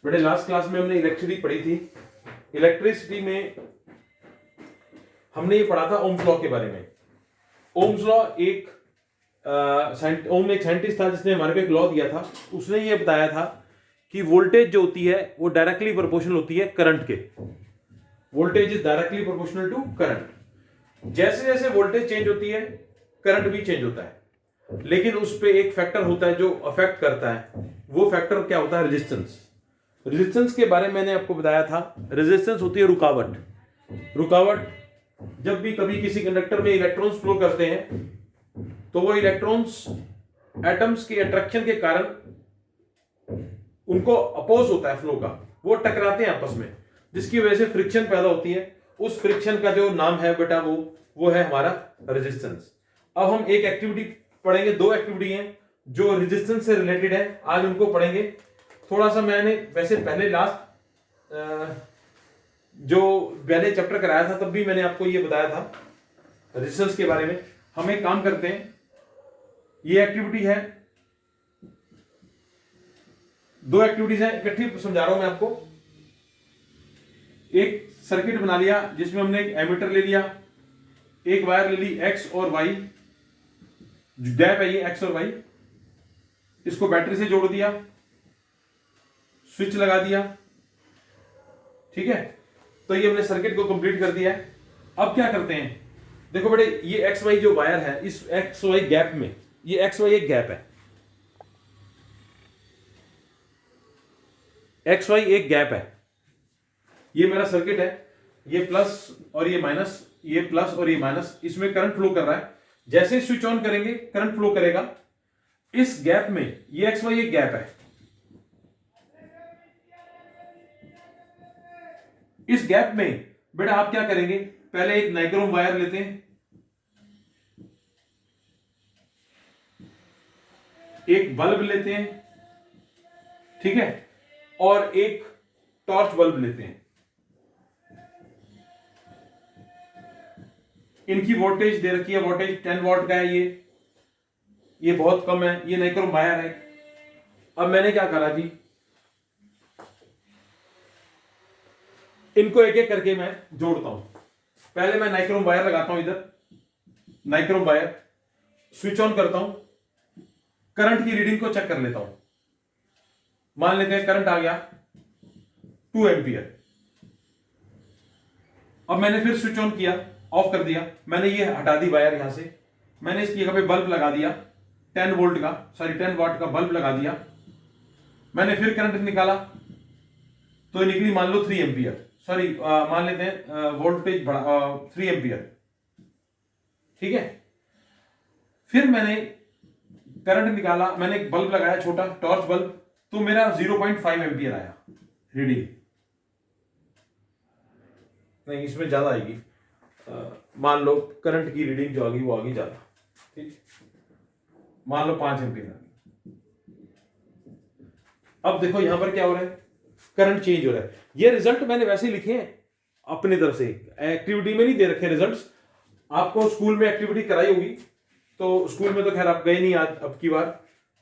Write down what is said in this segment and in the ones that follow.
बेटे last class में हमने इलेक्ट्रिसिटी पढ़ी थी। इलेक्ट्रिसिटी में हमने ये पढ़ा था ओम्स लॉ के बारे में। ओम्स लॉ एक ओम एक साइंटिस्ट था जिसने हमारे को एक लॉ दिया था। उसने ये बताया था कि वोल्टेज जो होती है वो डायरेक्टली प्रोपोर्शनल होती है करंट के। Voltage is directly proportional to current. जैसे जैसे वोल्टेज चेंज होती है करंट भी चेंज होता है, लेकिन उस पे एक फैक्टर होता है जो अफेक्ट करता है। वो फैक्टर क्या होता है? रेजिस्टेंस। रेजिस्टेंस के बारे में मैंने आपको बताया था। रेजिस्टेंस होती है रुकावट। रुकावट जब भी कभी किसी कंडक्टर में इलेक्ट्रॉन्स फ्लो करते हैं तो वो इलेक्ट्रॉन्स एटम्स के अट्रैक्शन के कारण उनको अपोज होता है फ्लो का, वो टकराते हैं आपस में, जिसकी वजह से फ्रिक्शन पैदा होती है। उस फ्रिक्शन का जो नाम है बेटा वो है हमारा रेजिस्टेंस। अब हम एक एक्टिविटी पढ़ेंगे, दो एक्टिविटी हैं जो रेजिस्टेंस से रिलेटेड है, आज उनको पढ़ेंगे। थोड़ा सा मैंने वैसे पहले लास्ट जो पहले चैप्टर कराया था तब भी मैंने आपको ये बताया था रेजिस्टेंस के बारे में। हम एक काम करते हैं, ये एक्टिविटी है, दो एक्टिविटीज हैं, इकट्ठी समझा रहा हूं मैं आपको। एक सर्किट बना लिया जिसमें हमने एक एमीटर ले लिया, एक वायर ले ली एक्स और वाई, गैप है ये एक्स और वाई, इसको बैटरी से जोड़ दिया, स्विच लगा दिया, ठीक है। तो ये हमने सर्किट को कंप्लीट कर दिया है। अब क्या करते हैं, देखो बेटे ये एक्स वाई जो वायर है, इस एक्स वाई गैप में, ये एक्स वाई एक गैप है, एक्स वाई एक गैप है। ये मेरा सर्किट है, ये प्लस और ये माइनस, ये प्लस और ये माइनस, इसमें करंट फ्लो कर रहा है। जैसे स्विच ऑन करेंगे करंट फ्लो करेगा इस गैप में। ये एक्स वाई एक गैप है, इस गैप में बेटा आप क्या करेंगे, पहले एक नाइक्रोम वायर लेते हैं, एक बल्ब लेते हैं, ठीक है, और एक टॉर्च बल्ब लेते हैं। इनकी वोल्टेज दे रखी है, वोल्टेज 10 वॉट का है, ये बहुत कम है, ये नाइक्रोम वायर है। अब मैंने क्या करा जी, इनको एक एक करके मैं जोड़ता हूं। पहले मैं नाइक्रोम वायर लगाता हूं, इधर नाइक्रोम वायर, स्विच ऑन करता हूं, करंट की रीडिंग को चेक कर लेता हूं। मान लेते हैं करंट आ गया 2 एम्पियर। अब मैंने फिर स्विच ऑन किया, ऑफ कर दिया, मैंने ये हटा दी वायर यहां से, मैंने इसकी जगह पे बल्ब लगा दिया 10 वोल्ट का, सॉरी 10 वाट का बल्ब लगा दिया। मैंने फिर करंट निकाला तो निकली मान लो 3 एम्पियर, सॉरी मान लेते हैं वोल्टेज बढ़ा 3 एम्पियर, ठीक है। फिर मैंने करंट निकाला, मैंने एक बल्ब लगाया छोटा टॉर्च बल्ब, तो मेरा 0.5 एम्पियर आया रीडिंग। नहीं इसमें ज्यादा आएगी, मान लो करंट की रीडिंग जो आ गई वो आ गई ज्यादा, ठीक, मान लो 5 एम्पियर आ गई। अब देखो यहां पर क्या हो रहा है, करंट चेंज हो रहा है। ये रिजल्ट मैंने वैसे लिखे हैं अपनी तरफ से, एक्टिविटी में नहीं दे रखे रिजल्ट्स। आपको स्कूल में एक्टिविटी कराई होगी, तो स्कूल में तो खैर आप गए नहीं आज अब की बार,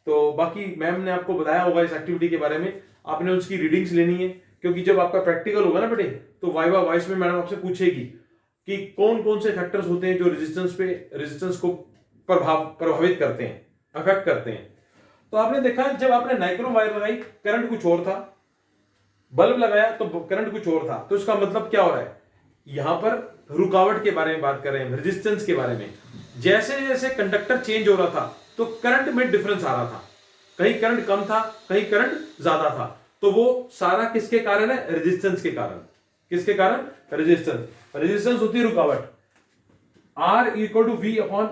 तो बाकी मैम ने आपको बताया होगा इस एक्टिविटी के बारे में, आपने उसकी रीडिंग्स लेनी है। क्योंकि जब आपका प्रैक्टिकल होगा ना बेटे, तो वाइवा वॉइस में मैडम आपसे पूछेगी कि कौन कौन से फैक्टर्स होते हैं जो रेजिस्टेंस को प्रभावित करते हैं, अफेक्ट करते हैं। तो आपने देखा जब आपने नाइक्रोम वायर लगाई करंट कुछ और था, बल्ब लगाया तो करंट कुछ और था। तो इसका मतलब क्या हो रहा है, यहां पर रुकावट के बारे में बात कर रहे हैं, रेजिस्टेंस के बारे में। जैसे जैसे कंडक्टर चेंज हो रहा था तो करंट में डिफरेंस आ रहा था, कहीं करंट कम था कहीं करंट ज्यादा था। तो वो सारा किसके कारण है? रेजिस्टेंस के कारण। किसके कारण? रेजिस्टेंस। रेजिस्टेंस होती है रुकावट। R equal to V upon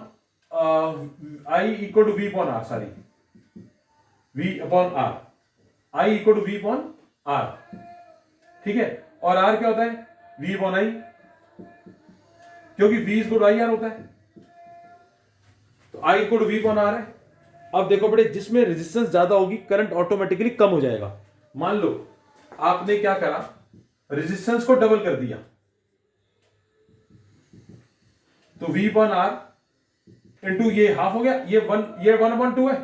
I equal to V upon R, sorry V upon R, I equal to V upon R, ठीक है। और R क्या होता है? V अपॉन आई, क्योंकि V equal to I R होता है, तो I equal to V upon R है। अब देखो बेटे, जिसमें रेजिस्टेंस ज्यादा होगी करंट ऑटोमेटिकली कम हो जाएगा। मान लो आपने क्या करा, रेजिस्टेंस को डबल कर दिया, तो V अपॉन आर इंटू ये हाफ हो गया, ये 1/2 है,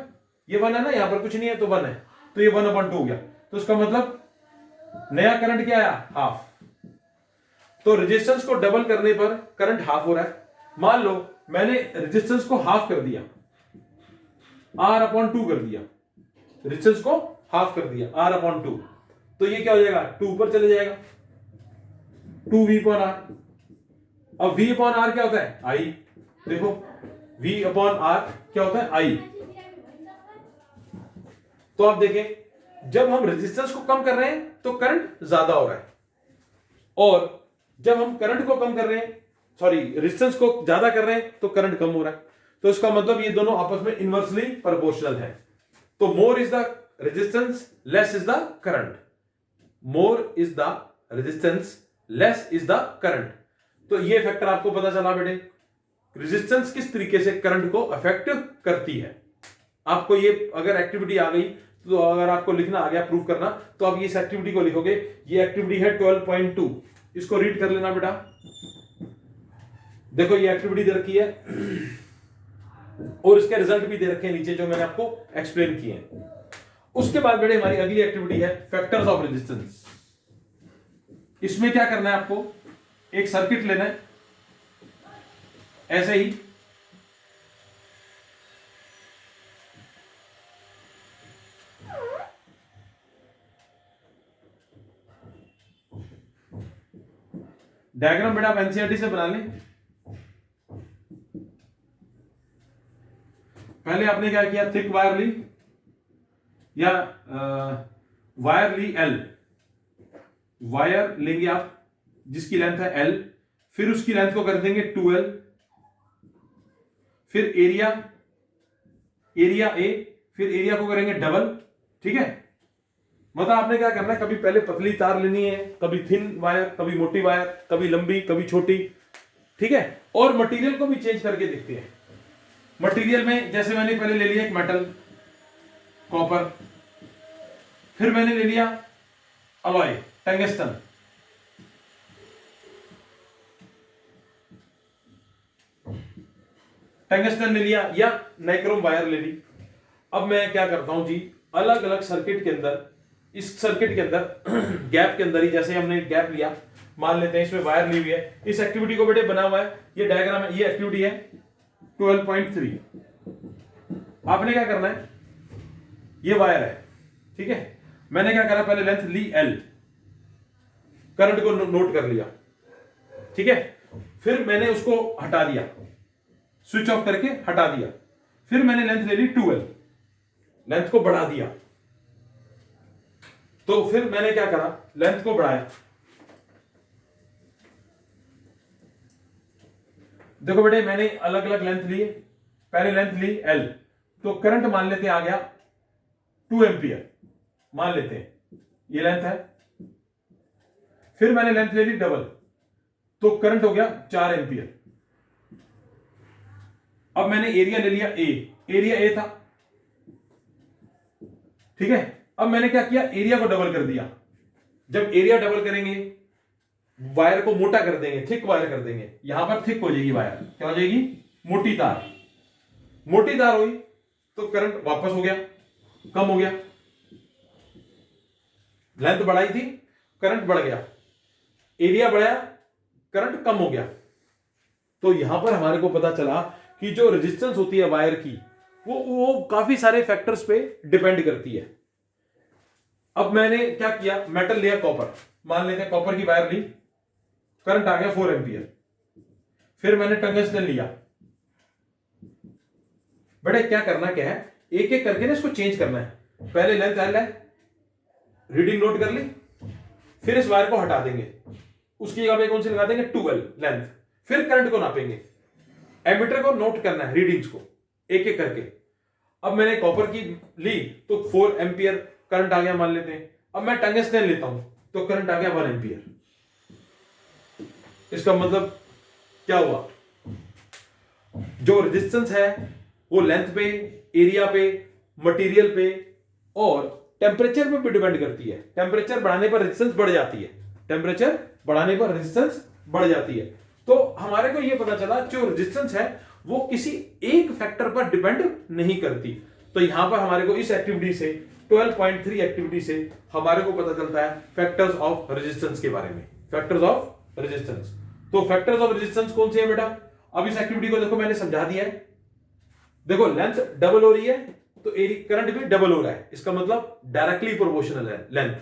ये 1 है ना, यहां पर कुछ नहीं है तो 1 है, तो ये 1/2 हो गया। तो इसका मतलब नया करंट क्या आया, हाफ। तो रेजिस्टेंस को डबल करने पर करंट हाफ हो रहा है। मान लो मैंने रेजिस्टेंस को हाफ कर दिया, R/2 कर दिया, रेजिस्टेंस को हाफ कर दिया, R/2, तो ये क्या हो जाएगा, 2 ऊपर चले जाएगा, 2V/R। अब V/R क्या होता है, I। देखो V/R क्या होता है, I। तो आप देखें, जब हम रेजिस्टेंस को कम कर रहे हैं तो करंट ज्यादा हो रहा है, और जब हम करंट को कम कर रहे हैं, सॉरी रेजिस्टेंस को ज्यादा कर रहे हैं तो करंट कम हो रहा है। तो इसका मतलब ये दोनों आपस में इनवर्सली प्रोपोर्शनल है। तो more is the resistance, less is the current. More is the resistance, less is the current. तो ये फैक्टर आपको पता चला बेटे, रेजिस्टेंस किस तरीके से करंट को अफेक्ट करती है। आपको ये अगर एक्टिविटी आ गई, तो अगर आपको लिखना आ गया प्रूफ करना, तो आप इस एक्टिविटी को लिखोगे। ये एक्टिविटी है 12.2, इसको रीड कर लेना बेटा। देखो ये एक्टिविटी दे रखी है और इसके रिजल्ट भी दे रखे हैं नीचे, जो मैंने आपको एक्सप्लेन किए हैं। उसके बाद बेटे हमारी अगली एक्टिविटी है फैक्टर्स ऑफ रेजिस्टेंस। इसमें क्या करना है, आपको एक सर्किट लेना है ऐसे ही, डायग्राम बेटा आप एनसीईआरटी से बना लें। पहले आपने क्या किया, थिक वायर ली या वायर ली L, वायर लेंगे आप जिसकी लेंथ है L, फिर उसकी लेंथ को कर देंगे 2L, फिर एरिया A, फिर एरिया को करेंगे डबल। ठीक है, मतलब आपने क्या करना है, कभी पहले पतली तार लेनी है, कभी थिन वायर, कभी मोटी वायर, कभी लंबी, कभी छोटी। ठीक है, और मटेरियल को भी चेंज करके देखते हैं। मटेरियल में जैसे मैंने पहले ले लिया एक मेटल, कॉपर, फिर मैंने ले लिया अलॉय, टंगस्टन, टंगस्टन ले लिया, या नाइक्रोम वायर ले ली। अब मैं क्या करता हूं जी, अलग अलग सर्किट के अंदर, इस सर्किट के अंदर गैप के अंदर ही, जैसे हमने गैप लिया, मान लेते हैं इसमें वायर ली हुई है, इस एक्टिविटी को बेटे बना हुआ है, ये डायग्राम है, ये एक्टिविटी है 12.3। आपने क्या करना है, ये वायर है, ठीक है, मैंने क्या करा, पहले लेंथ ली L, करंट को नोट कर लिया, ठीक है, फिर मैंने उसको हटा दिया, स्विच ऑफ करके हटा दिया, फिर मैंने लेंथ ले ली 2L, लेंथ को बढ़ा दिया। तो फिर मैंने क्या करा, लेंथ को बढ़ाया। देखो बेटे मैंने अलग अलग लेंथ लिए, पहले लेंथ ली L, तो करंट मान लेते आ गया 2 एम्पियर, मान लेते हैं ये लेंथ है। फिर मैंने लेंथ ले ली डबल, तो करंट हो गया 4 एम्पियर। अब मैंने एरिया ले लिया A, एरिया A था, ठीक है। अब मैंने क्या किया, एरिया को डबल कर दिया। जब एरिया डबल करेंगे, वायर को मोटा कर देंगे, थिक वायर कर देंगे, यहां पर थिक हो जाएगी वायर, क्या हो जाएगी, मोटी तार। मोटी तार हुई तो करंट वापस हो गया, कम हो गया, लेंथ बढ़ाई थी, करंट बढ़ गया, एरिया बढ़ाया, करंट कम हो गया। तो यहां पर हमारे को पता चला कि जो रेजिस्टेंस होती है वायर की, वो काफी सारे फैक्टर्स पे डिपेंड करती है। अब मैंने क्या किया, मेटल लिया कॉपर, मान लेते हैं कॉपर की वायर ली, करंट आ गया 4 एम्पियर। फिर मैंने टंगस्टन लिया। बड़े क्या करना क्या है, एक एक करके ना इसको चेंज करना है। पहले लेंथ L है, रीडिंग नोट कर ली, फिर इस वायर को हटा देंगे, उसकी जगह पे कौन सी लगा देंगे, 2L लेंथ। फिर करंट को नापेंगे, एमीटर को नोट करना है, रीडिंग्स को एक एक करके। अब मैंने कॉपर की ली तो 4 एम्पियर करंट आ गया मान लेते हैं। अब मैं टंगस्टन लेता हूं तो करंट आ गया 1 एम्पियर। इसका मतलब क्या हुआ, जो रेजिस्टेंस है वो लेंथ पे, एरिया पे, मटेरियल पे और टेम्परेचर पे भी डिपेंड करती है। टेम्परेचर बढ़ाने पर रेजिस्टेंस बढ़ जाती है, टेम्परेचर बढ़ाने पर रेजिस्टेंस बढ़ जाती है। तो हमारे को यह पता चला जो रेजिस्टेंस है वो किसी एक फैक्टर पर डिपेंड नहीं करती। तो यहां पर हमारे को इस एक्टिविटी से 12.3 एक्टिविटी से हमारे को पता चलता है फैक्टर्स ऑफ रेजिस्टेंस के बारे में। फैक्टर्स ऑफ रेजिस्टेंस, तो फैक्टर्स ऑफ रेजिस्टेंस कौन से हैं बेटा? अब इस एक्टिविटी को देखो मैंने समझा दिया है। देखो लेंथ डबल हो रही है तो करंट भी डबल हो रहा है, इसका मतलब डायरेक्टली प्रोपोर्शनल है लेंथ।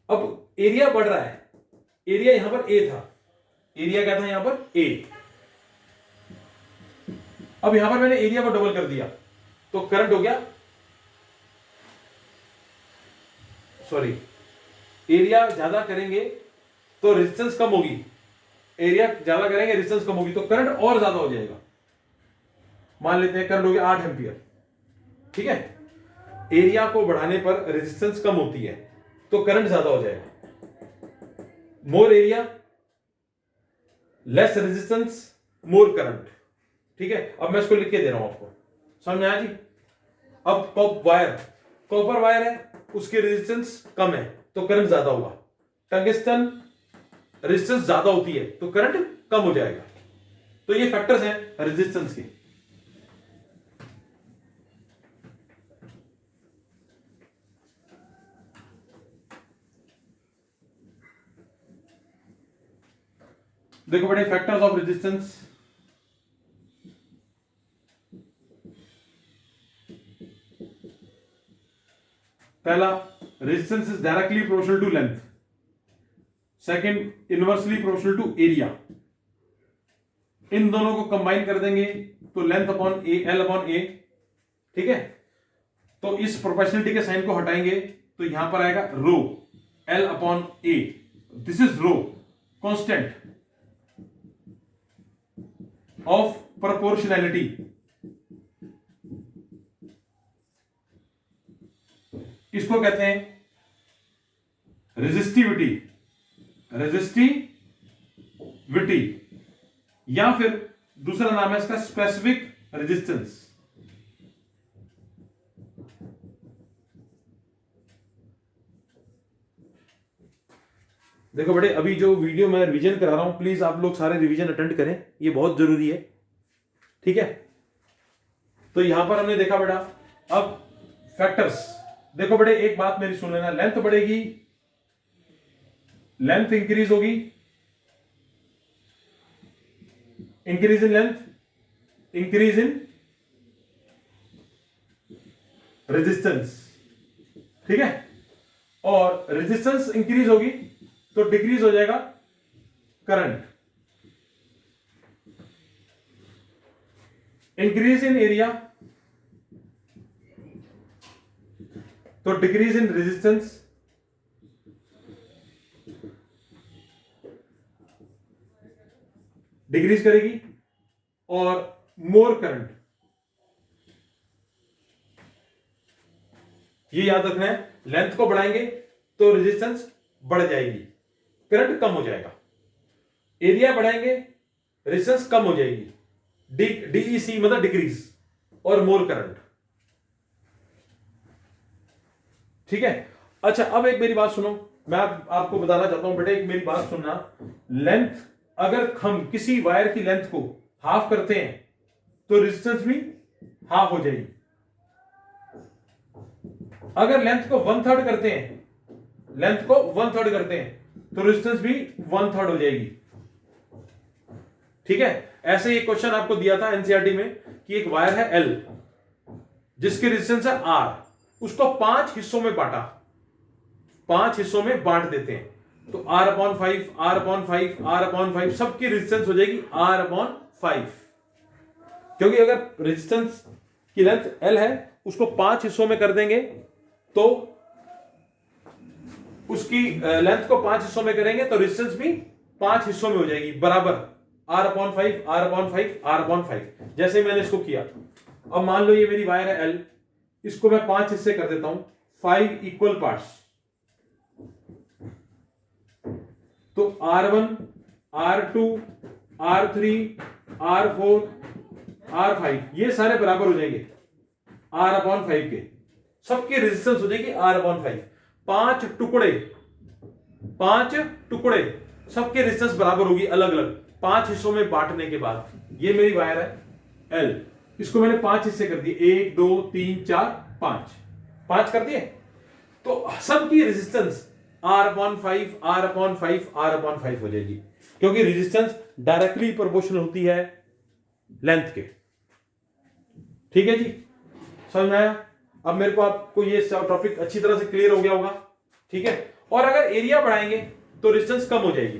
अब एरिया बढ़ रहा है, एरिया यहां पर ए था, एरिया क्या था यहां पर ए। अब यहां पर मैंने एरिया को डबल कर दिया तो करंट हो गया, सॉरी, एरिया ज्यादा करेंगे तो रेजिस्टेंस कम होगी, एरिया ज्यादा करेंगे रेजिस्टेंस कम होगी तो करंट और ज्यादा हो जाएगा। मान लेते हैं करंट हो गया 8 एम्पियर, ठीक है। एरिया को बढ़ाने पर रेजिस्टेंस कम होती है तो करंट ज्यादा हो जाएगा। मोर एरिया लेस रेजिस्टेंस मोर करंट, ठीक है। अब मैं इसको लिख के दे रहा हूं आपको, समझ में आया जी? अब कॉपर वायर है, उसकी रेजिस्टेंस कम है तो करंट ज्यादा होगा। टंगस्टन रेजिस्टेंस ज्यादा होती है तो करंट कम हो जाएगा। तो ये फैक्टर्स हैं रेजिस्टेंस के। देखो बेटे फैक्टर्स ऑफ रेजिस्टेंस, पहला resistance is directly proportional to length, second inversely proportional to area. इन दोनों को कंबाइन कर देंगे तो length upon A, L upon A, ठीक है। तो इस प्रोपोर्शनलिटी के साइन को हटाएंगे तो यहां पर आएगा rho, L upon A, this is rho, constant of proportionality. इसको कहते हैं रेजिस्टिविटी, या फिर दूसरा नाम है इसका स्पेसिफिक रेजिस्टेंस। देखो बेटे अभी जो वीडियो मैं रिवीजन करा रहा हूं, प्लीज आप लोग सारे रिवीजन अटेंड करें, ये बहुत जरूरी है, ठीक है। तो यहां पर हमने देखा बेटा, अब फैक्टर्स देखो बेटे, एक बात मेरी सुन लेना, लेंथ बढ़ेगी, लेंथ इंक्रीज होगी, increase in length, increase in resistance, ठीक है। और रेजिस्टेंस इंक्रीज होगी तो डिक्रीज हो जाएगा करंट। इंक्रीज इन एरिया तो डिक्रीज इन रेजिस्टेंस, डिक्रीज करेगी, और मोर करंट, ये याद रखना है। लेंथ को बढ़ाएंगे तो रेजिस्टेंस बढ़ जाएगी, करंट कम हो जाएगा। एरिया बढ़ाएंगे रेजिस्टेंस कम हो जाएगी, डीईसी मतलब डिक्रीज, और मोर करंट, ठीक है। अच्छा अब एक मेरी बात सुनो, मैं आपको बताना चाहता हूं बेटे, एक मेरी बात सुनना। लेंथ, अगर हम किसी वायर की लेंथ को हाफ करते हैं तो रेजिस्टेंस भी हाफ हो जाएगी। अगर लेंथ को 1/3 करते हैं, लेंथ को 1/3 करते हैं तो रेजिस्टेंस भी 1/3 हो जाएगी, ठीक है। ऐसे ही क्वेश्चन आपको दिया था एनसीईआरटी में कि एक वायर है एल जिसकी रेजिस्टेंस है आर, उसको 5 हिस्सों में बांटा, 5 हिस्सों में बांट देते हैं तो R/5, R/5, R/5, सबकी रेजिस्टेंस हो जाएगी R/5। क्योंकि अगर रेजिस्टेंस की लेंथ L है, उसको 5 हिस्सों में कर देंगे तो उसकी लेंथ को 5 हिस्सों में करेंगे तो रेजिस्टेंस भी 5 हिस्सों में हो जाएगी, बराबर R/5, R/5, R/5, जैसे मैंने इसको किया। अब मान लो ये मेरी वायर है L, इसको मैं 5 हिस्से कर देता हूं, 5 इक्वल पार्ट्स, तो R1, R2, R3, R4, R5 ये सारे बराबर हो जाएंगे R/5 के, सबकी रेजिस्टेंस हो जाएगी R/5। 5 टुकड़े सबके रेजिस्टेंस बराबर होगी, अलग अलग 5 हिस्सों में बांटने के बाद। ये मेरी वायर है L, इसको मैंने 5 हिस्से कर दिए, 1 2 3 4 5। 5 कर दिए, तो सबकी रेजिस्टेंस R/5 हो जाएगी, क्योंकि रेजिस्टेंस डायरेक्टली प्रोपोर्शनल होती है लेंथ के। ठीक है जी, समझ में आया? अब मेरे को आपको ये टॉपिक अच्छी तरह से क्लियर हो गया होगा। ठीक है, और अगर एरिया बढ़ाएंगे तो रेजिस्टेंस कम हो जाएगी।